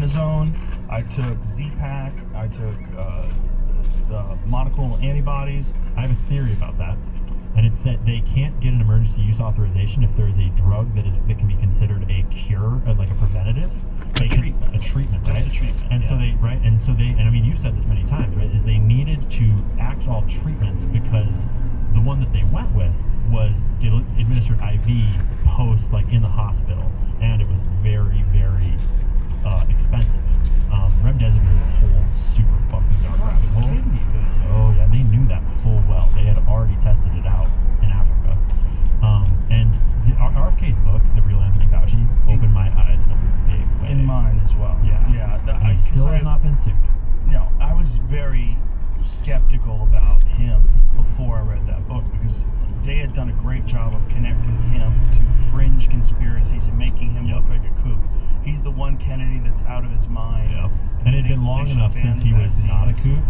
prednisone, I took Z-Pak, I took the monoclonal antibodies. I have a theory about that, and it's that they can't get an emergency use authorization if there is a drug that can be considered a cure, like a preventative. A treatment, right? Just a treatment. And so and I mean, you've said this many times, right? Is they needed to axe all treatments because the one that they went with was administered IV post, like in the hospital, and it was very, very expensive. Remdesivir is a whole super fucking dark rabbit hole. Oh yeah, they knew that full well. They had already tested it out in Africa. And RFK's book, The Real Anthony Fauci, opened my eyes in a big way. In mine as well. Yeah. He still has not been sued. No, I was very skeptical about him before I read that book because they had done a great job of connecting him to fringe conspiracies and making him look like a kook. He's the one Kennedy that's out of his mind. Yep. And it had been long enough since he was not a kook,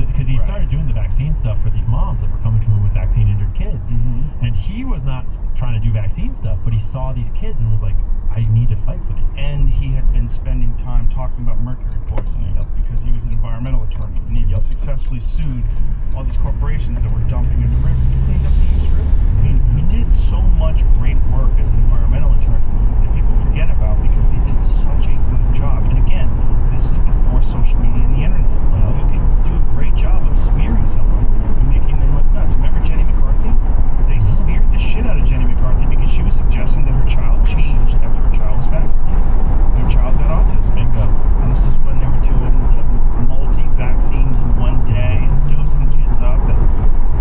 because he started doing the vaccine stuff for these moms that were coming to him with vaccine-injured kids. Mm-hmm. And he was not trying to do vaccine stuff, but he saw these kids and was like, I need to fight for these kids. And he had been spending time talking about mercury poisoning because he was an environmental attorney. And he successfully sued all these corporations that were dumping into rivers. He cleaned up the East River. I mean, he did so much great work as an environmental attorney that people forget about because they did such a good job. And again, this is before social media and the internet. Like, you could do a great job of smearing someone and making them look nuts. Remember Jenny McCarthy? They smeared the shit out of Jenny McCarthy because she was suggesting that her child changed after her child was vaccinated. Her child got autism. Bingo. And this is when they were doing the multi-vaccines in one day and dosing kids up.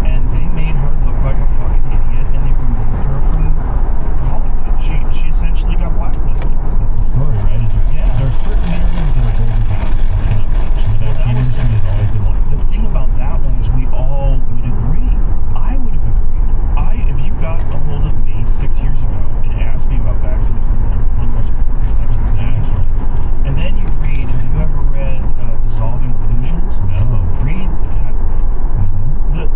And they made her look like a fucking idiot and they removed her from Hollywood. She essentially got blacklisted. That's the story, right? There are certain areas that are golden paths that you cannot touch. And the vaccine industry has always been one of them. The thing about that one is we all would agree. I would have agreed. If you got a hold of me 6 years ago and asked me about vaccines, they're one of the most important infections in the history. And then you read, have you ever read Dissolving Illusions? No. Read that book.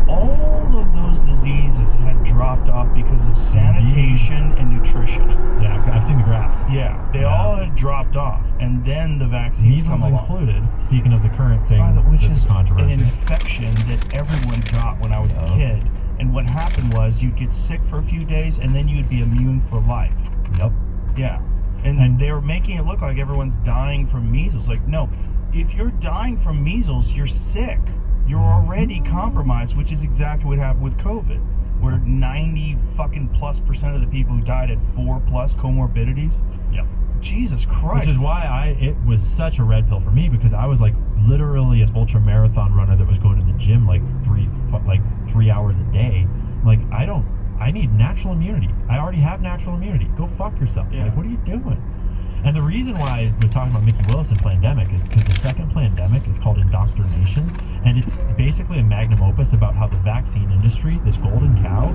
All of those diseases had dropped off because of sanitation and nutrition. Yeah, I've seen the graphs. Yeah, they all had dropped off, and then the vaccines come along. Included. Speaking of the current thing, which that's is controversy. an infection that everyone got when I was a kid. And what happened was you'd get sick for a few days, and then you'd be immune for life. Yep. Yeah. And they were making it look like everyone's dying from measles. Like, no, if you're dying from measles, you're sick. You're already compromised, which is exactly what happened with COVID, where 90% of the people who died had 4+ comorbidities. Yep. Jesus Christ. Which is why it was such a red pill for me, because I was like literally an ultra marathon runner that was going to the gym like 3 hours a day. Like, I need natural immunity. I already have natural immunity. Go fuck yourselves. Yeah. Like, what are you doing? And the reason why I was talking about Mickey Willis and Plandemic is because the second Plandemic is called Indoctrination, and it's basically a magnum opus about how the vaccine industry, this golden cow,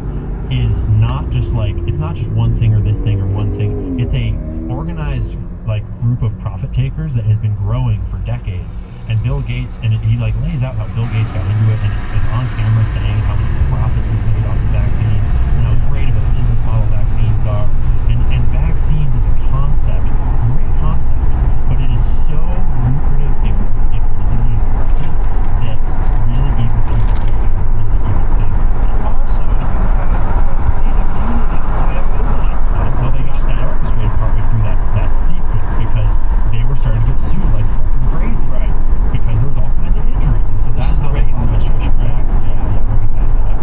is not just like, it's not just one thing or this thing or one thing. It's a organized like group of profit takers that has been growing for decades. And Bill Gates, and he like lays out how Bill Gates got into it and is on camera saying how many profits he's made off of vaccines and how great of a business model vaccines are. And vaccines as a concept, great concept, but it is so lucrative if really working that really evil people do really evil things. Also, you have complete immunity to liability. Well, they got that orchestrated partway through that sequence because they were starting to get sued like fucking crazy. Right. Because there was all kinds of injuries. And so This is the Reagan administration, right? Exactly. Yeah, we'll get past that.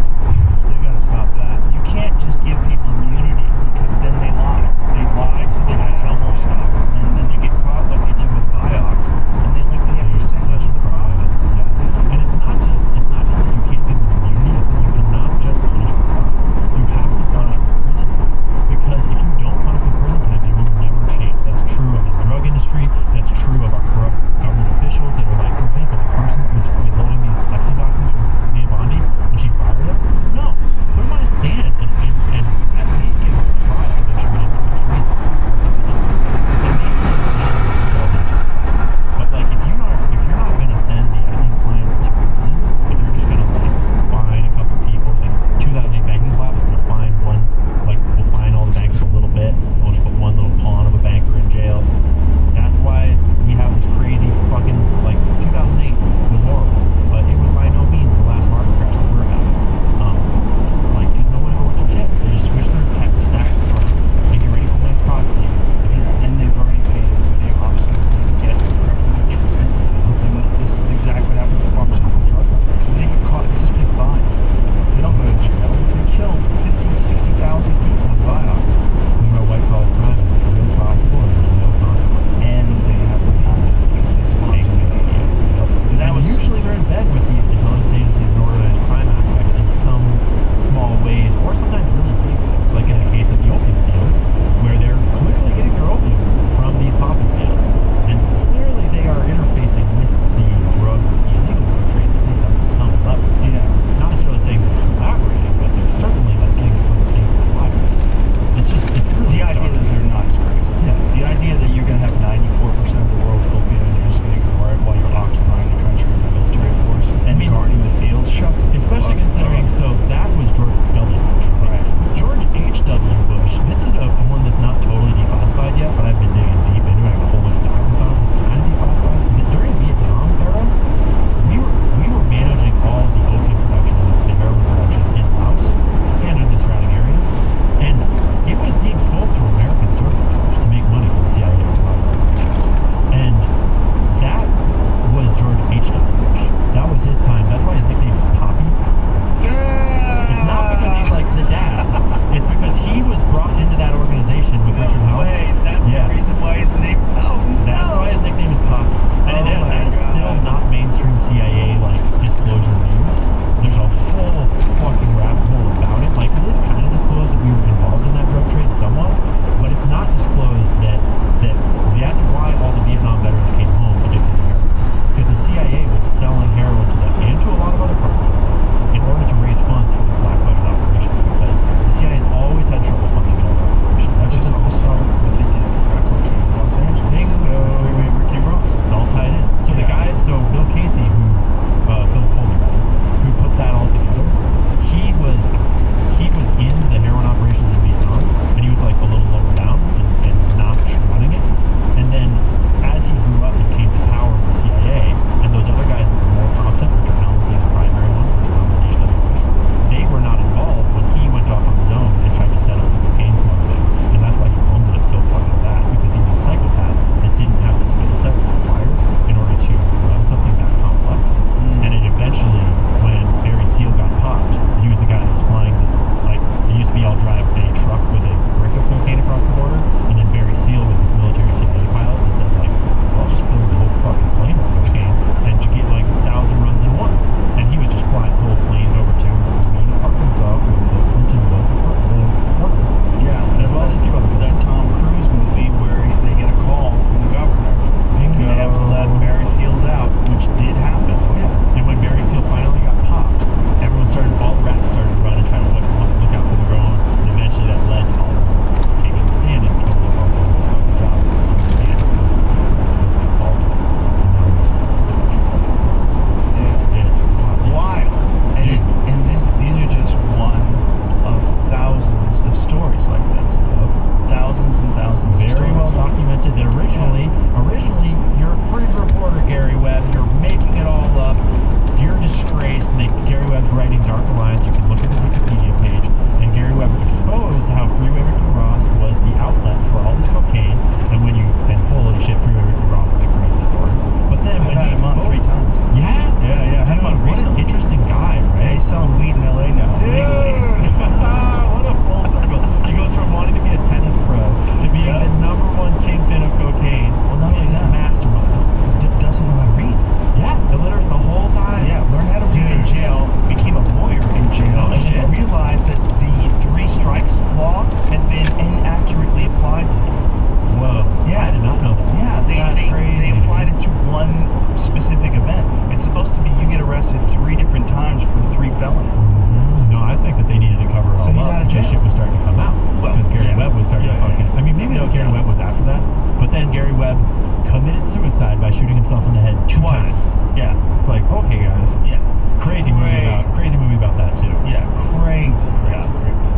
Webb committed suicide by shooting himself in the head Twice. times. Yeah. It's like, okay, guys. Yeah. Crazy movie about that too. Yeah, crazy.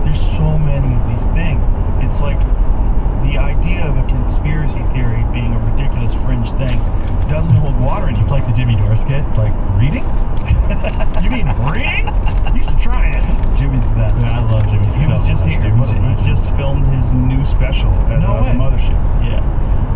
There's so many of these things. It's like the idea of a conspiracy theory being a ridiculous fringe thing doesn't hold water anymore. It's like the Jimmy Dore skit. It's like, reading? You mean reading? You should try it. Jimmy's the best. Yeah, I love Jimmy He so was just much, here. dude. What a He legend. just filmed his new special at No way. the Mothership. Yeah,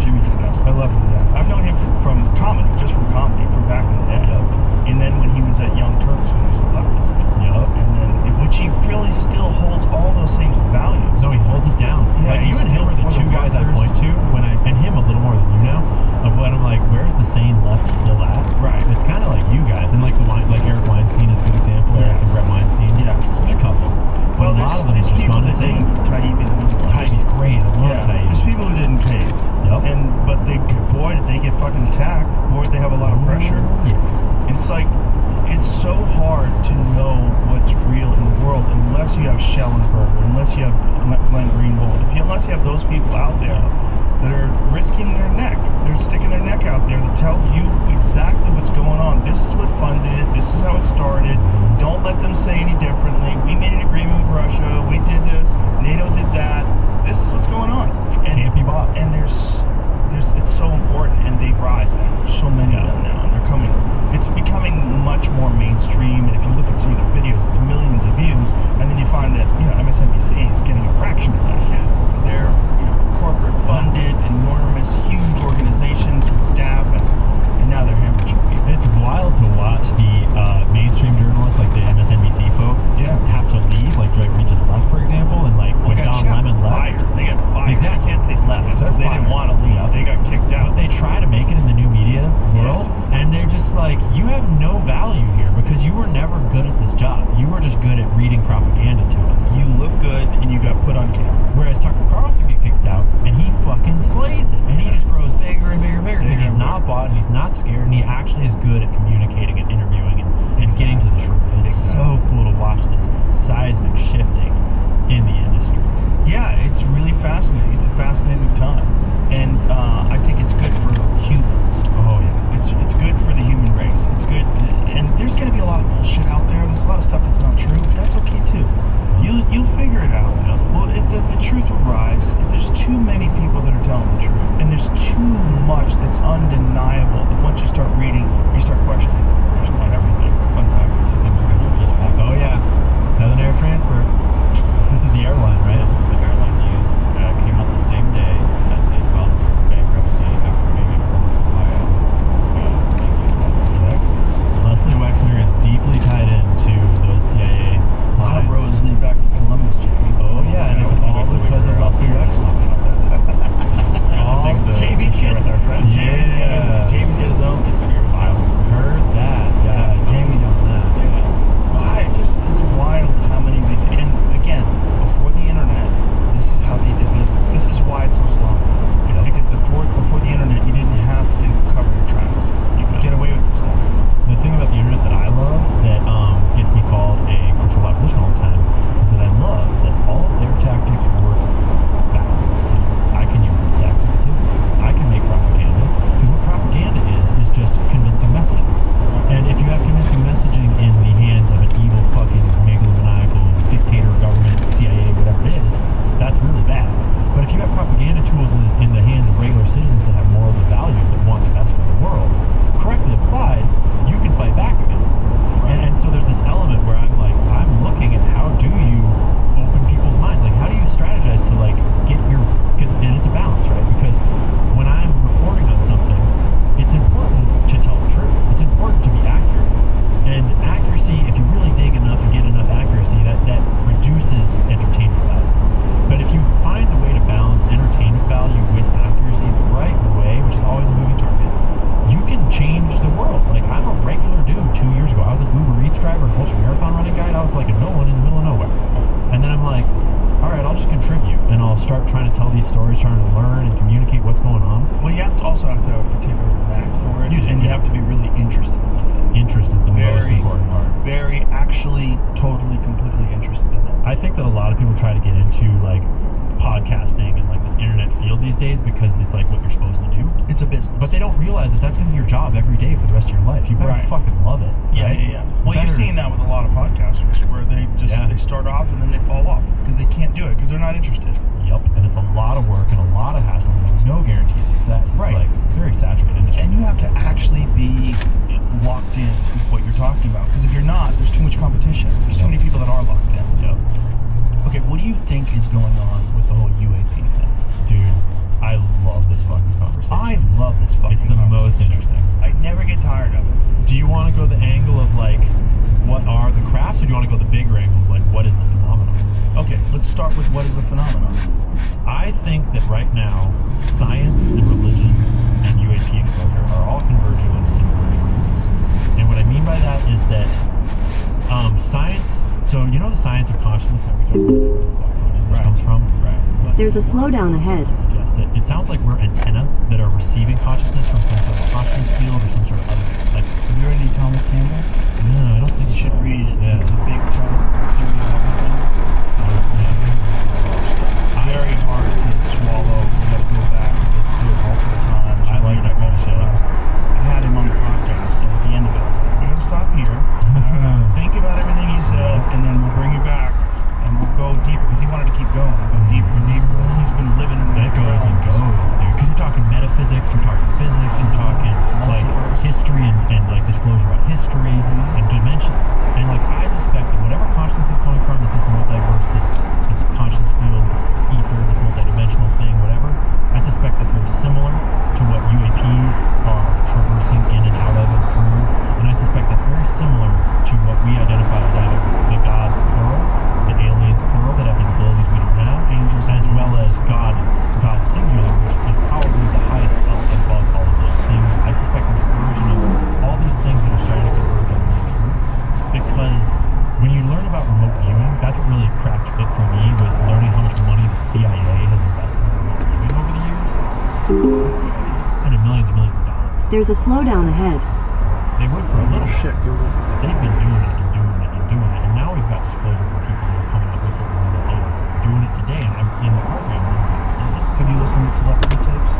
Jimmy's the best. I love him to death. I've known him from comedy, from back in the day. Yep. And then when he was at Young Turks, when he was a leftist. Yep. And then, which he really still holds all those same values. No, he holds it down. Yeah, like you he's and him still are the for the two guys I workers. point to when and him a little more than you now, of when I'm like, where's the sane left still at? Right. It's kind of like you guys, and like like Eric Weinstein is a good example. Eric and Yes. Brett Weinstein. Yes. There's a couple. But Well, a lot of them there's just people gone that insane. didn't. Taibbi's another one. Taibbi's great. I love Yeah, Taibbi. there's people who didn't cave. Yep. But boy, did they get fucking attacked. Boy, did they have a lot of pressure. Yeah. It's like, it's so hard to know what's real in the world unless you have Schellenberger, unless you have Glenn Greenwald, unless you have those people out there that are risking their neck. They're sticking their neck out there to tell you exactly what's going on. This is what funded it. This is how it started. Don't let them say any differently. We made an agreement with Russia. We did this. NATO did that. This is what's going on. And, Can't be bought. And it's so important, and they rise now. There's so many of them now, and they're coming. It's becoming much more mainstream, and if you look at some of the videos, it's millions of views, and then you find that MSNBC is getting a fraction of that. They're corporate funded, enormous, huge organizations with staff, and now they're hemorrhaging people. It's wild to watch the mainstream journalists, like the MSNBC folk, have to leave. Like Drake Reed just left, for example, and like when Don Lemon left, They got fired. Exactly. You can't say left because they didn't want to leave. Yep. They got kicked out. but they try to make it in the new media world, and they're just like, you have no value here because you were never good at this job. You were just good at reading propaganda to us. You look good, and you got put on camera. Whereas Tucker Carlson gets kicked out, and he fucking slays it, and he just grows bigger and bigger and bigger because he's not bought and he's not scared, and he actually is good at communicating and interviewing and getting to the truth. And it's so cool to watch this seismic shifting in the industry. Yeah, it's really fascinating. It's a fascinating time, and I think it's good for humans. Oh yeah. It's good for the human race. It's good, and there's going to be a lot of bullshit out there. There's a lot of stuff that's not true. That's okay too. You'll figure it out. Well, the truth will rise. There's too many people that are telling the truth, and there's too much that's undeniable. That once you start reading, you start questioning. Questioning everything. Fun fact: two things you guys were just talking about. Oh yeah. Southern Air Transport. This is the airline, right? This was the airline used. Came out the same day that they filed for bankruptcy after being in Columbus, Ohio. Leslie Wexner is deeply tied into those CIA A lot of lines. roads lead back to Columbus, Jamie. Oh yeah, and it's all because of Leslie Wexner. Jamie's got our friend. Jamie's got his own conspiracy files. Heard that. Yeah, Jamie on that. Why? It's wild how many of these. And again, before the internet, this is how they did business. This is why it's so sloppy. It's because before the internet, you didn't have to cover your tracks. You could get away with this stuff. The thing about the internet that I love that gets me called a controlled opposition all the time is that I love that all of their tactics work backwards too. I can use those tactics too. I can make propaganda because what propaganda is just convincing messaging. And if you have convincing messaging in the hands of an evil fucking megalomaniacal dictator government, CIA, whatever it is, that's really bad. But if you have propaganda tools in the hands of regular citizens that have morals and values that want the best for the world, correctly applied, you can fight back against them. And so there's this element where I'm looking at how do you open people's minds? Like, how do you strategize to get your, and it's a balance, right? Because when I'm reporting on something, it's important to tell the truth. It's important to be accurate. And accuracy, if you really dig enough and get enough accuracy, that reduces entertainment value. But if you find the way to balance entertainment value with accuracy the right way, which is always a moving target, you can change the world. Like, I'm a regular dude 2 years ago. I was an Uber Eats driver and ultra marathon running guide. I was like a no one in the middle of nowhere. And then I'm like, all right, I'll just contribute, and I'll start trying to tell these stories, trying to learn and communicate what's going on. Well, you have to also have to have a particular knack for it, and you have to be really interested in these things. Interest is the most important part. Very, actually, totally, completely interested in it. I think that a lot of people try to get into podcasting and this internet field these days because it's what you're supposed to do. It's a business. But they don't realize that that's going to be your job every day for the rest of your life. You better Right. fucking love it. Yeah, right? yeah, yeah. Well, you're seeing that with a lot of podcasters where they just Yeah. they start off and then they fall off because they can't do it because they're not interested. Yep, and it's a lot of work and a lot of hassle. There's no guarantee of success. It's Right. like very saturated industry. And you have to actually be locked in with what you're talking about because if you're not, there's too much competition. There's too many people that are locked in. Yep. Okay, what do you think is going on with the whole UAP thing? Dude, I love this fucking conversation. I love this fucking It's the most conversation. interesting. I never get tired of it. Do you want to go the angle of like, what are the crafts, or do you want to go the bigger angle of like, what is the phenomenon? Okay, let's start with what is the phenomenon. I think that right now, science and religion and UAP exposure are all converging on similar truths. And what I mean by that is that science, so you know the science of consciousness, how we talk about where consciousness Right. comes from? Right. But There's a slowdown ahead. Suggest that it sounds like we're antenna that are receiving consciousness from some sort of consciousness field or some sort of other, like, Have you read any Thomas Campbell? no, I don't think You should read it. Yeah. The big theory of everything. Very hard to swallow. You gotta go back and listen to it multiple times. I like that kind of shit. I had him on the podcast, and at the end of it, I was like, we're gonna stop here. I have to think about everything you said, and then we'll bring you back, and we'll go deeper, because he wanted to keep going, go deeper and deeper. He's been living in It goes and goes, dude. Because you're talking metaphysics, you're talking physics, you're talking like Multiverse. history and like disclosure about history and dimension. And like I suspect that whatever consciousness is coming from is this multiverse, this conscious field, this ether, this multidimensional thing, whatever. I suspect that's very similar to what UAPs are traversing in and out of and through. And I suspect that's very similar to what we identify as either the gods plural, the aliens plural that have these abilities we don't have, Angels as well as God singular, which is probably the highest up above all of those things. I suspect there's a version of all these things that are starting to converge on the truth. Because when you learn about remote viewing, that's what really cracked it for me, was learning how much money the CIA has invested in remote viewing over the years. The CIA has spent millions and millions of dollars. There's a slowdown ahead. They would for a little bit. Shit, Google. They've been doing it and doing it and doing it, and now we've got disclosure from people that are coming out whistleblowing that they are doing it today, and I'm in the program. This is how they did it. Have you listened to telepathy tapes?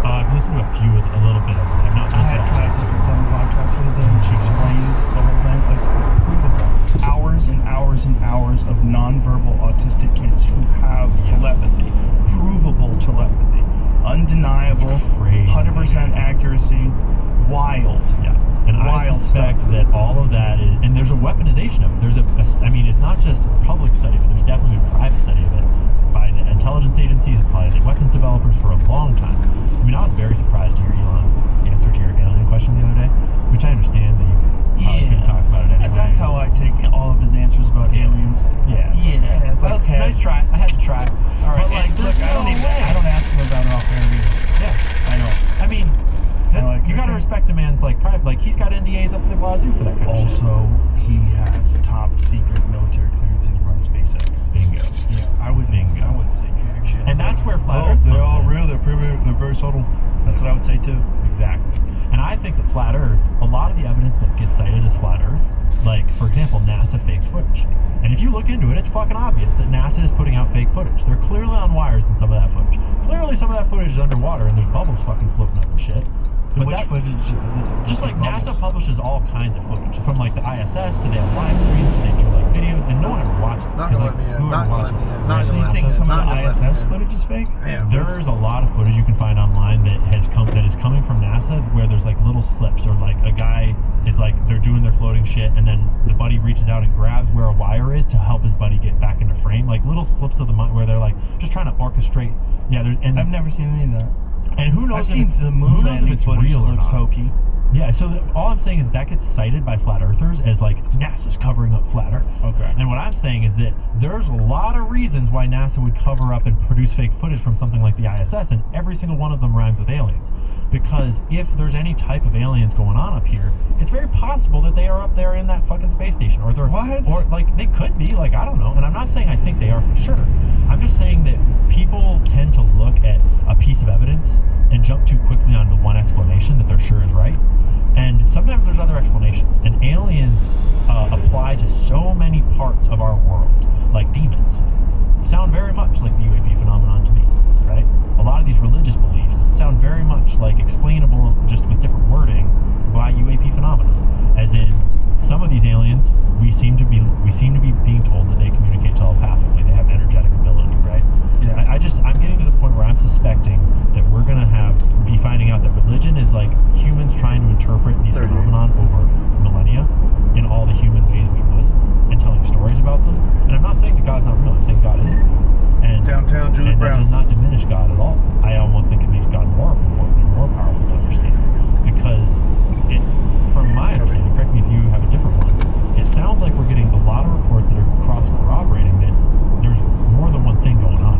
I've listened to a little bit of it. I've not I had listened Kai Pickens on the podcast the other day, and she explained the whole thing, like provable. Hours and hours and hours of nonverbal autistic kids who have telepathy, provable telepathy, undeniable, It's crazy. 100% accuracy, wild. Yeah, and I Wild suspect stuff. that all of that is, and there's a weaponization of it. There's I mean, it's not just public study, but there's definitely a private study of it by the intelligence agencies and by the weapons developers for a long time. I mean, I was very surprised to hear Elon's answer to your alien question the other day, which I understand that you probably couldn't talk about it anyway. That's how I take all of his answers about aliens. Yeah. Yeah, It's like, okay. nice try. I had to try. All right, But like, look, there's I don't no even. way. I don't ask him about it off air either. Yeah. I know. I mean, I'm like, you gotta okay. respect a man's like private. Like he's got NDAs up the wazoo for that kind of shit. Also, he has top secret military clearance and he runs SpaceX. Bingo. Yeah, I wouldn't say jack shit. And that's where flat Oh, Earth they're comes all in. real. They're very subtle. That's what I would say too. Exactly. And I think that flat Earth, a lot of the evidence that gets cited as flat Earth, like for example, NASA fakes footage. And if you look into it, it's fucking obvious that NASA is putting out fake footage. They're clearly on wires in some of that footage. Clearly some of that footage is underwater and there's bubbles fucking floating up and shit. But Which that- footage? Just like NASA publishes all kinds of footage, from like the ISS to they have live streams to they do like videos, and no one ever watches it. Not 'cause, gonna like, let me in. whoever Not gonna watches let me it- in. Not So gonna you let think me in. some of Not the gonna let me ISS in. footage is fake? Damn. There's a lot of footage you can find online that is coming from NASA, where there's like little slips, or like a guy is like they're doing their floating shit, and then the buddy reaches out and grabs where a wire is to help his buddy get back into frame, like little slips of the mind where they're like just trying to orchestrate. Yeah, and I've never seen any of that. and who knows I've if seen it's, the who moon knows if landing it's footage that real or looks not. hokey. Yeah, so all I'm saying is that gets cited by flat earthers as like NASA's covering up flat Earth. Okay. And what I'm saying is that there's a lot of reasons why NASA would cover up and produce fake footage from something like the ISS, and every single one of them rhymes with aliens. Because if there's any type of aliens going on up here, it's very possible that they are up there in that fucking space station, or they're What? or like they could be, like I don't know. And I'm not saying I think they are for sure. I'm just saying that people tend to look at a piece of evidence and jump too quickly on the one explanation that they're sure is right. And sometimes there's other explanations. And aliens apply to so many parts of our world, like demons. Sound very much like the UAP phenomenon to me, right? A lot of these religious beliefs sound very much like explainable just with different wording by UAP phenomena. As in, some of these aliens, we seem to be being told that they communicate telepathically. They have energetic ability, right? Yeah. I'm getting to the point where I'm suspecting that we're gonna be finding out that religion is like humans trying to interpret these phenomenon over millennia in all the human ways we would, and telling stories about them. And I'm not saying that God's not real. I'm saying God is real. And Downtown Julie and Brown. that does not diminish God at all. I almost think it makes God more important and more powerful to understand, because from my understanding, correct me if you have a different one, it sounds like we're getting a lot of reports that are cross-corroborating that there's more than one thing going on.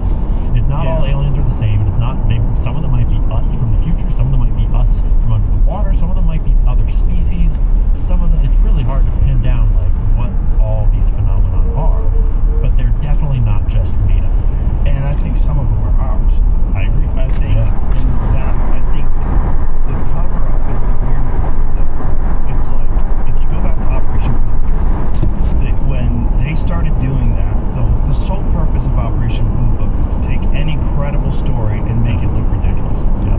It's not all aliens are the same. It's not. Some of them might be us from the future. Some of them might be us from under the water. Some of them might be other species. It's really hard to pin down like what all these phenomena are, but they're definitely not just made up. And I think some of them are ours. I agree. I think I think the cover up is the weird part though. It's like if you go back to Operation Blue Book, when they started doing that, the sole purpose of Operation Blue Book is to take any credible story and make it look ridiculous. Yeah.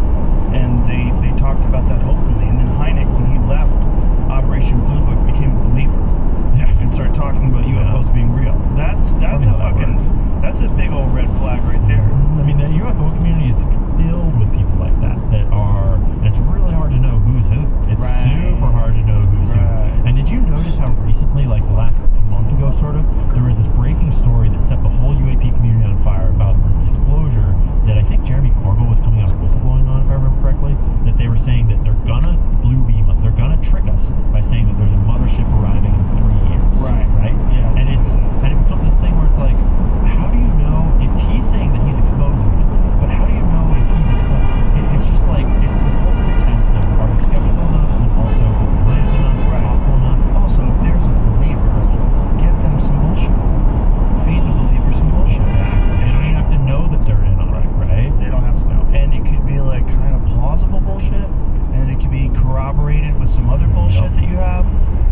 And they talked about that openly. And then Hynek, when he left Operation Blue Book, became a believer. Yeah. And started talking about UFOs being real. That's that's a big old red flag right there. I mean, the UFO community is filled with people like that are, and it's really hard to know who's who. It's super hard to know who's who. And did you notice how recently, like a month ago sort of, there was this breaking story that set the whole UAP community on fire about this disclosure that I think Jeremy Corbell was coming out and whistleblowing on, if I remember correctly, that they were saying that they're gonna blue beam, they're gonna trick us by saying that there's a mothership arriving in 3 years. Right? Yeah. And it becomes this thing where it's like, how do you know if he's saying that he's exposing it, but how do you know if he's exposing it? It's just like, it's the ultimate test of, are you skeptical enough and also open-minded enough, thoughtful enough? Also, if there's a believer, get them some bullshit. Feed the believer some bullshit. Exactly. They don't even have to know that they're in on it, right? They don't have to know. And it could be like kind of plausible bullshit, and it could be corroborated with some other bullshit that you have.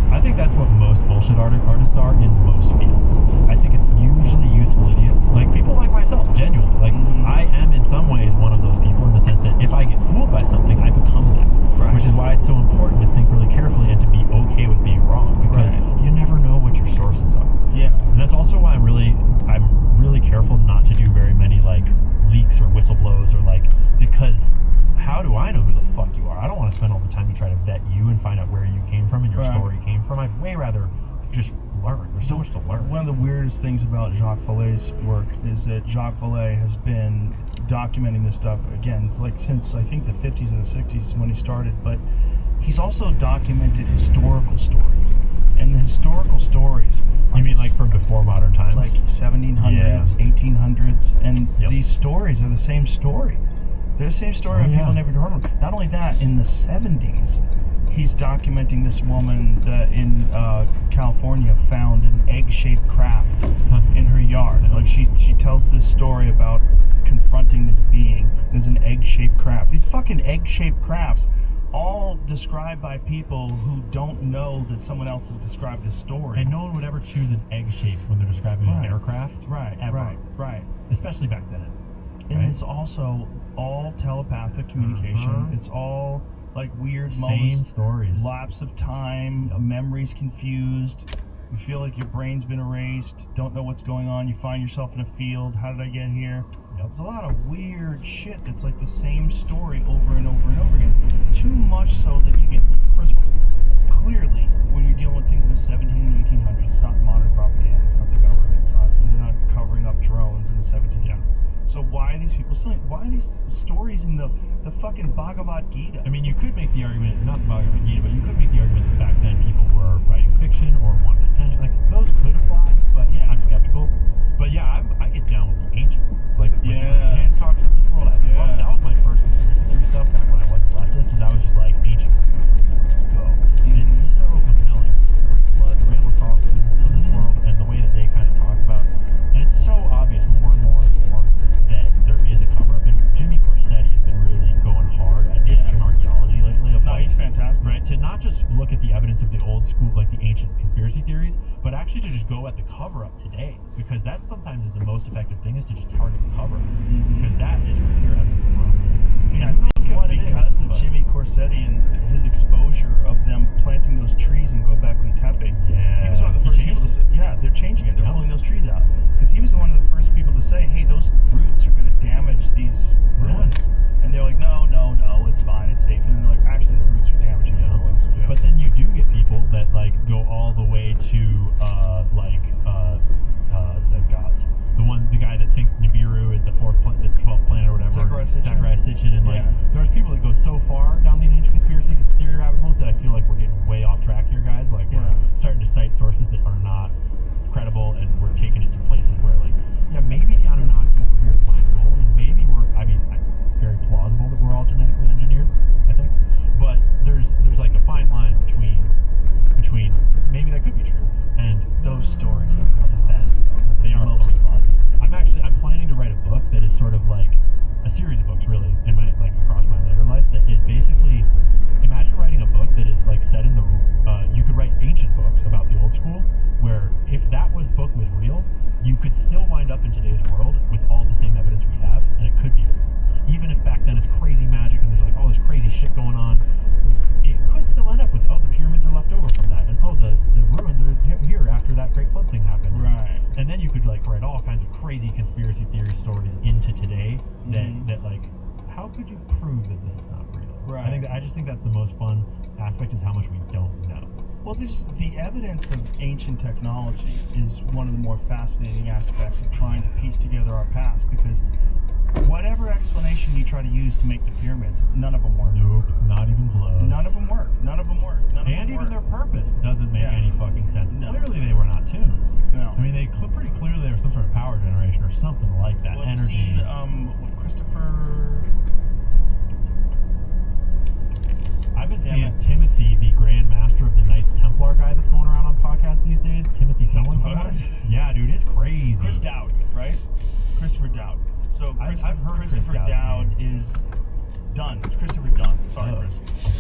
I think that's what most bullshit artists are in most fields. I think it's usually useful idiots, like people like myself, genuinely. Like, I am in some ways one of those people in the sense that if I get fooled by something, I become that. Right. Which is why it's so important to think really carefully and to be okay with being wrong, because you never know what your sources are. Yeah. And that's also why I'm really careful not to do very many like leaks or whistleblows or like, because how do I know who the fuck you are? I don't want to spend all the time to try to vet you and find out where you came from and your story came from. I'd way rather just learn. There's so much to learn. One of the weirdest things about Jacques Vallée's work is that Jacques Vallée has been documenting this stuff, again, it's like since I think the 50s and the 60s when he started, but he's also documented historical stories. And the historical stories... You mean like from before modern times? Like 1700s, 1800s, and these stories are the same story. They're the same story people never heard of. Not only that, in the 70s, he's documenting this woman that in California found an egg-shaped craft in her yard. Like she tells this story about confronting this being. There's an egg-shaped craft. These fucking egg-shaped crafts, all described by people who don't know that someone else has described this story. And no one would ever choose an egg shape when they're describing an aircraft. Ever. Right. Especially back then. And it's also all telepathic communication. It's all like weird moments. Same stories. Lapse of time, memories confused. You feel like your brain's been erased, don't know what's going on. You find yourself in a field. How did I get here? There's a lot of weird shit that's like the same story over and over and over again. Too much so that you get, first of all, clearly when you're dealing with things in the 1700s and 1800s, it's not modern propaganda, it's not the government, they're not covering up drones in the 1700s. So why are these people selling? Why are these stories in the fucking Bhagavad Gita? I mean, you could make the argument, not the Bhagavad Gita, but you could make the argument that back then people were writing fiction or wanted attention. Like, those could apply, but I'm skeptical. But yeah, I get down with the ancient ones. Like the Hancocks of this world. That was my first conspiracy theory stuff back when I was a leftist, is I was just like, ancient conspiracy theory, go. And it's so compelling. The Great Flood, the Randall Carlsons of this world, and the way that they kind of talk about it. And it's so obvious more and more that there is a cover-up. And Jimmy Corsetti has been really going hard at Egyptian archaeology lately. He's fantastic. Right? To not just look at the evidence of the old school, like the ancient conspiracy theories, but actually to just go at the cover-up today. Because that sometimes is the most effective thing, is to just target the cover-up. Because that is clear evidence of I mean, I think because of Jimmy changing it. They're Yeah. pulling those trees out because he was one of the first people to say, "Hey, those roots are going to damage these ruins." And they're like, "No, it's fine, it's safe." And then they're like, "Actually, the roots are damaging the ruins." Yeah. But then you do get people that like go all the way to the guy that thinks Nibiru is the 12th planet or whatever. Zachariah Sitchin, and like there's people that go so far down these ancient conspiracy theory rabbit holes that I feel like we're getting way off track here, guys. Like we're starting to cite sources that are not credible, and we're taking it to places where like, yeah, maybe the Anunnaki were here to find gold, and maybe very plausible that we're all genetically engineered, I think. But there's like a fine line between maybe that could be true, and those stories are the best. They are most fun. I'm planning to write a book that is sort of like a series of books, really, in my across my later life. That is basically, imagine writing a book that is like set in the. You could write ancient books about the old school, where if that book was real, you could still wind up in today's world with all the same evidence we have, and it could be real. Even if back then it's crazy magic and there's like all this crazy shit going on, it could still end up with, the pyramids are left over from that, and the ruins are here after that great flood thing happened. Right. And then you could like write all kinds of crazy conspiracy theory stories into today that like, how could you prove that this is not real? Right. I just think that's the most fun aspect, is how much we don't know. Well, there's the evidence of ancient technology is one of the more fascinating aspects of trying to piece together our past, because whatever explanation you try to use to make the pyramids, none of them work. Nope, not even close. None of them work. And even their purpose doesn't make any fucking sense. No. Clearly they were not tombs. No. I mean, pretty clearly there was some sort of power generation or something like that. Well, Energy. Seen, Christopher... I've been seeing Timothy, the Grand Master of the Knights Templar guy that's going around on podcasts these days. Timothy someone. Yeah, dude, it's crazy. Chris Dowd, right? Christopher Dowd. So I've heard Christopher Chris Dowd is done. Christopher Dunn. Sorry, Oh. Chris.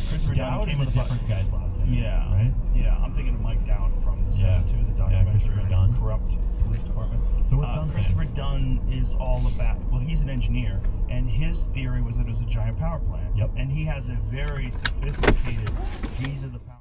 Christopher Dowd Dunn came is with a different guy's last name. Yeah. Right? Yeah, I'm thinking of Mike Dowd from the 7-2, the documentary Christopher on Dunn. the corrupt police department. So what's Dunn saying? Christopher Dunn is all about, well, he's an engineer, and his theory was that it was a giant power plant. Yep. And he has a very sophisticated, these are the power